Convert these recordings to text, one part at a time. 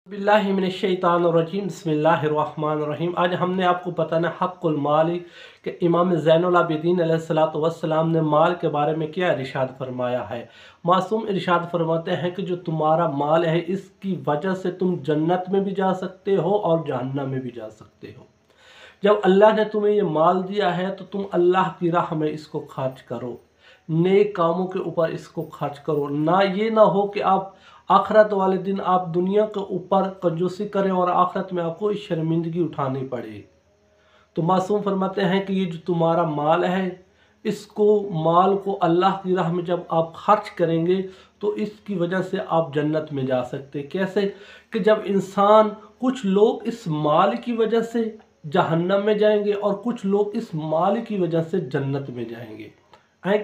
बिस्मिल्लाहिमिनश्शैतानिर्रजीम बिस्मिल्लाहिर्रहमानिर्रहीम। आज हमने आपको बताना हक़्क़ुल माल कि इमाम ज़ैनुल आबिदीन अलैहिस्सलातु वस्सलाम ने माल के बारे में क्या इरशाद फरमाया है। मासूम इरशाद फरमाते हैं कि जो तुम्हारा माल है इसकी वजह से तुम जन्नत में भी जा सकते हो और जहन्नम में भी जा सकते हो। जब अल्लाह ने तुम्हें ये माल दिया है तो तुम अल्लाह की राह में इसको खर्च करो, नेक कामों के ऊपर इसको खर्च करो। ना ये ना हो कि आप आखिरत वाले दिन आप दुनिया के ऊपर कंजूसी करें और आखिरत में आपको इस शर्मिंदगी उठानी पड़े। तो मासूम फरमाते हैं कि ये जो तुम्हारा माल है इसको माल को अल्लाह की राह में जब आप खर्च करेंगे तो इसकी वजह से आप जन्नत में जा सकते। कैसे कि जब इंसान, कुछ लोग इस माल की वजह से जहन्नम में जाएंगे और कुछ लोग इस माल की वजह से जन्नत में जाएंगे।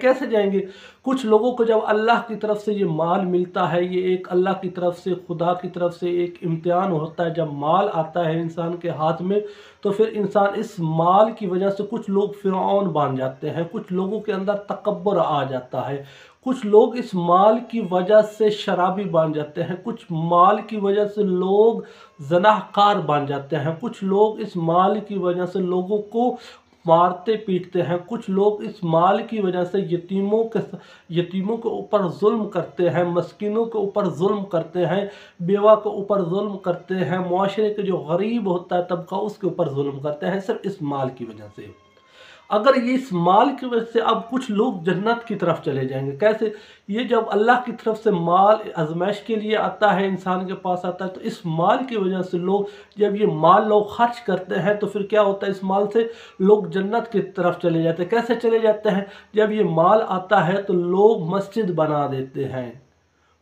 कैसे जाएंगे? कुछ लोगों को जब अल्लाह की तरफ से ये माल मिलता है, ये एक अल्लाह की तरफ से, खुदा की तरफ से एक इम्तिहान होता है। जब माल आता है इंसान के हाथ में तो फिर इंसान इस माल की वजह से, कुछ लोग फ़िरऔन बन जाते हैं, कुछ लोगों के अंदर तकब्बुर आ जाता है, कुछ लोग इस माल की वजह से शराबी बन जाते हैं, कुछ माल की वजह से लोग ज़नाहकार बन जाते हैं, कुछ लोग इस माल की वजह से लोगों को मारते पीटते हैं, कुछ लोग इस माल की वजह से यतीमों के ऊपर जुल्म करते हैं, मस्कीनों के ऊपर जुल्म करते हैं, बेवा के ऊपर जुल्म करते हैं, मुआशरे के जो गरीब होता है तबका उसके ऊपर जुल्म करते हैं, सिर्फ इस माल की वजह से। अगर ये इस माल की वजह से अब कुछ लोग जन्नत की तरफ चले जाएंगे। कैसे? ये जब अल्लाह की तरफ से माल आजमाइश के लिए आता है, इंसान के पास आता है, तो इस माल की वजह से लोग, जब ये माल लोग खर्च करते हैं तो फिर क्या होता है, इस माल से लोग जन्नत की तरफ चले जाते हैं। कैसे चले जाते हैं? जब ये माल आता है तो लोग मस्जिद बना देते हैं,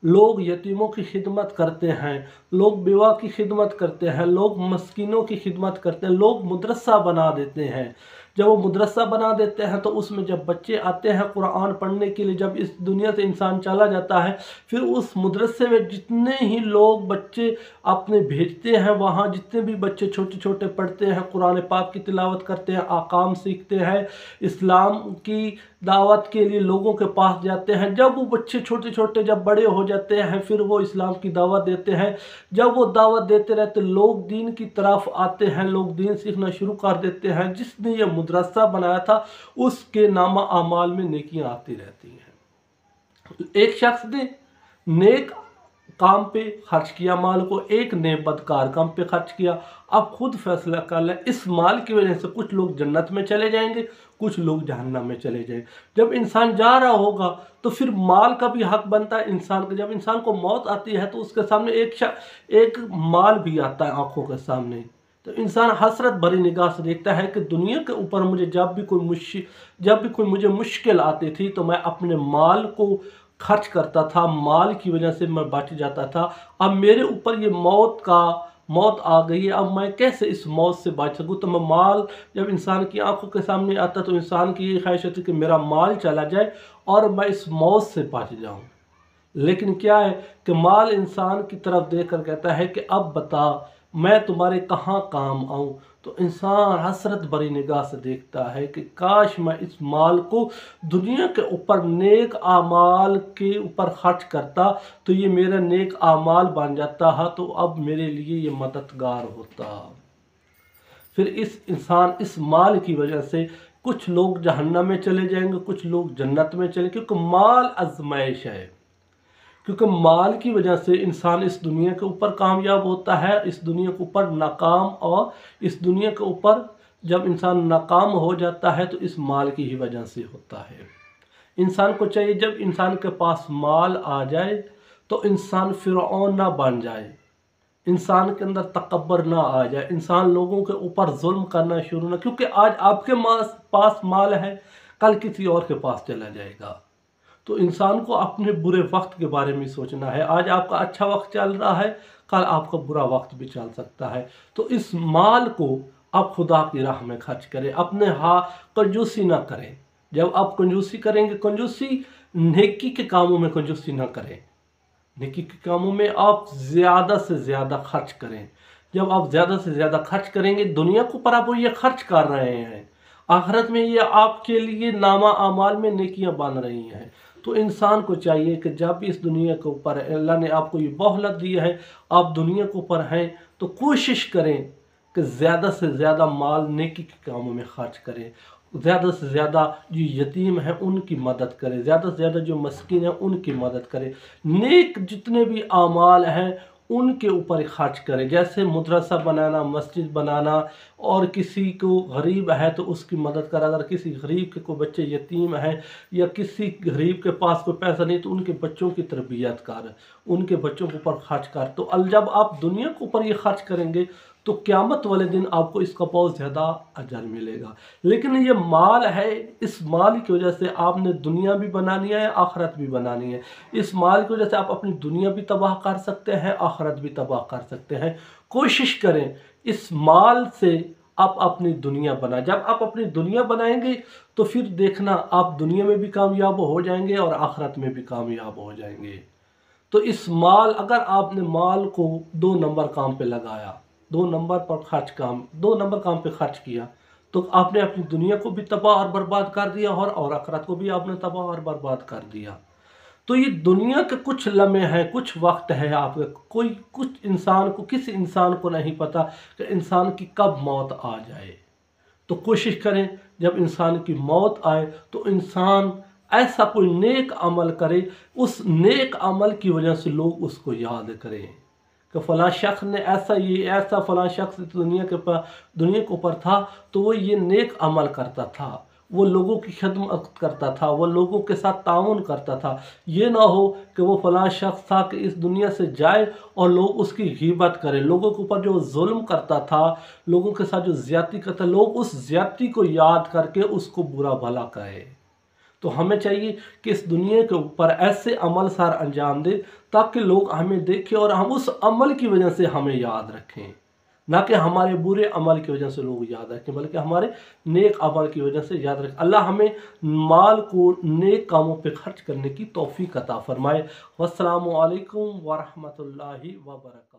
लोग यतीमों की खिदमत करते हैं, लोग बेवा की खिदमत करते हैं, लोग मस्कीनों की खिदमत करते हैं, लोग मदरसा बना देते हैं। जब वो मदरसा बना देते हैं तो उसमें जब बच्चे आते हैं कुरान पढ़ने के लिए, जब इस दुनिया से इंसान चला जाता है, फिर उस मदरसे में जितने ही लोग बच्चे अपने भेजते हैं, वहाँ जितने भी बच्चे छोटे छोटे पढ़ते हैं, कुरान पाक की तिलावत करते हैं, आकाम सीखते हैं, इस्लाम की दावत के लिए लोगों के पास जाते हैं। जब वो बच्चे छोटे छोटे जब बड़े हो जाते हैं फिर वो इस्लाम की दावत देते हैं। जब वो दावत देते रहते लोग दीन की तरफ आते हैं, लोग दीन सीखना शुरू कर देते हैं। जिसने ये मदरसा बनाया था उसके नामा आमाल में नेकियां आती रहती हैं। एक शख्स ने नेक काम पे खर्च किया माल को, एक ने बदकार काम पे खर्च किया। अब खुद फैसला कर लें, इस माल की वजह से कुछ लोग जन्नत में चले जाएंगे, कुछ लोग जहन्नम में चले जाएंगे। जब इंसान जा रहा होगा तो फिर माल का भी हक बनता है इंसान का। जब इंसान को मौत आती है तो उसके सामने एक माल भी आता है आंखों के सामने, तो इंसान हसरत भरी निगाह से देखता है कि दुनिया के ऊपर मुझे जब भी कोई मुझे मुश्किल आती थी तो मैं अपने माल को खर्च करता था, माल की वजह से मैं बच जाता था। अब मेरे ऊपर ये मौत आ गई है, अब मैं कैसे इस मौत से बच सकूँ? तो मैं माल, जब इंसान की आंखों के सामने आता तो इंसान की ये ख्वाहिश होती कि मेरा माल चला जाए और मैं इस मौत से बच जाऊँ। लेकिन क्या है कि माल इंसान की तरफ देख कर कहता है कि अब बता मैं तुम्हारे कहाँ काम आऊँ। तो इंसान हसरत भरी निगाह से देखता है कि काश मैं इस माल को दुनिया के ऊपर नेक आमाल के ऊपर खर्च करता तो ये मेरा नेक आमाल बन जाता है, तो अब मेरे लिए ये मददगार होता। फिर इंसान इस माल की वजह से कुछ लोग जहन्नम में चले जाएंगे, कुछ लोग जन्नत में चले, क्योंकि माल आजमाइश है। क्योंकि माल की वजह से इंसान इस दुनिया के ऊपर कामयाब होता है, इस दुनिया के ऊपर नाकाम, और इस दुनिया के ऊपर जब इंसान नाकाम हो जाता है तो इस माल की ही वजह से होता है। इंसान को चाहिए जब इंसान के पास माल आ जाए तो इंसान फिरौन ना बन जाए, इंसान के अंदर तकब्बर ना आ जाए, इंसान लोगों के ऊपर जुल्म करना शुरू ना, क्योंकि आज आपके पास माल है, कल किसी और के पास चला जाएगा। तो इंसान को अपने बुरे वक्त के बारे में सोचना है। आज आपका अच्छा वक्त चल रहा है, कल आपका बुरा वक्त भी चल सकता है। तो इस माल को आप खुदा की राह में खर्च करें, अपने कंजूसी ना करें। जब आप कंजूसी करेंगे, कंजूसी नेकी के कामों में कंजूसी ना करें, नेकी के कामों में आप ज़्यादा से ज़्यादा खर्च करें। जब आप ज़्यादा से ज़्यादा खर्च करेंगे, दुनिया को पर आप ये खर्च कर रहे हैं, आखिरत में ये आपके लिए नामा आमाल में नेकियां बन रही हैं। تو انسان کو چاہیے کہ جب بھی اس دنیا کے اوپر اللہ نے آپ کو یہ مہلت دی ہے، آپ دنیا کے اوپر ہیں، تو کوشش کریں کہ زیادہ سے زیادہ مال نیکی کے کاموں میں خرچ کریں، زیادہ سے زیادہ جو یتیم ہیں ان کی مدد کریں، زیادہ سے زیادہ جو مسکین ہیں ان کی مدد کریں، نیک جتنے بھی اعمال ہیں ان کے اوپر خرچ کریں، جیسے مدرسہ بنانا، مسجد بنانا، اور کسی کو غریب ہے تو اس کی مدد کر، اگر کسی غریب کے کوئی بچے یتیم ہیں یا کسی غریب کے پاس کوئی پیسہ نہیں تو ان کے بچوں کی تربیت کر، ان کے بچوں کے اوپر خرچ کر، تو جب آپ دنیا کے اوپر یہ خرچ کریں گے تو قیامت والے دن آپ کو اس کا بہت زیادہ اجر ملے گا۔ لیکن یہ مال ہے، اس مال کی وجہ سے آپ نے دنیا بھی بنانی ہے، آخرت بھی بنانی ہے۔ اس مال کی وجہ سے آپ اپنی دنیا بھی تباہ کر سکتے ہیں، آخرت بھی تباہ کر سکتے ہیں۔ کوشش کریں اس مال سے آپ اپنی دنیا بنائیں۔ جب آپ اپنی دنیا بنائیں گے تو پھر دیکھنا آپ دنیا میں بھی کامیاب ہو جائیں گے اور آخرت میں بھی کامیاب ہو جائیں گے۔ تو اس مال، اگر آپ نے مال کو 2 نمبر کام پہ لگایا، 2 نمبر کام پہ خرچ کیا، تو آپ نے اپنی دنیا کو بھی تباہ اور برباد کر دیا اور آخرت کو بھی آپ نے تباہ اور برباد کر دیا۔ تو یہ دنیا کے کچھ لمحے ہیں، کچھ وقت ہے، آپ کا کسی انسان کو نہیں پتا کہ انسان کی کب موت آ جائے۔ تو کوشش کریں جب انسان کی موت آئے تو انسان ایسا کوئی نیک عمل کرے، اس نیک عمل کی وجہ سے لوگ اس کو یاد کریں کہ فلاں شخص نے ایسا فلاں شخص دنیا کے اوپر تھا تو وہ یہ نیک عمل کرتا تھا، وہ لوگوں کی خدمت کرتا تھا، وہ لوگوں کے ساتھ تعاون کرتا تھا۔ یہ نہ ہو کہ وہ فلاں شخص تھا کہ اس دنیا سے جائے اور لوگ اس کی غیبت کریں، لوگوں کے اوپر جو ظلم کرتا تھا، لوگوں کے ساتھ جو زیادتی کرتا، لوگ اس زیادتی کو یاد کر کے اس کو برا بھلا کہے۔ تو ہمیں چاہیے کہ اس دنیا کے اوپر ایسے عمل سار انجام دے تاکہ لوگ ہمیں دیکھیں اور ہم اس عمل کی وجہ سے ہمیں یاد رکھیں، نہ کہ ہمارے برے عمل کی وجہ سے لوگ یاد رکھیں، بلکہ ہمارے نیک عمل کی وجہ سے یاد رکھیں۔ اللہ ہمیں مال کو نیک کاموں پہ خرچ کرنے کی توفیق عطا فرمائے۔ والسلام علیکم ورحمۃ اللہ وبرکاتہ۔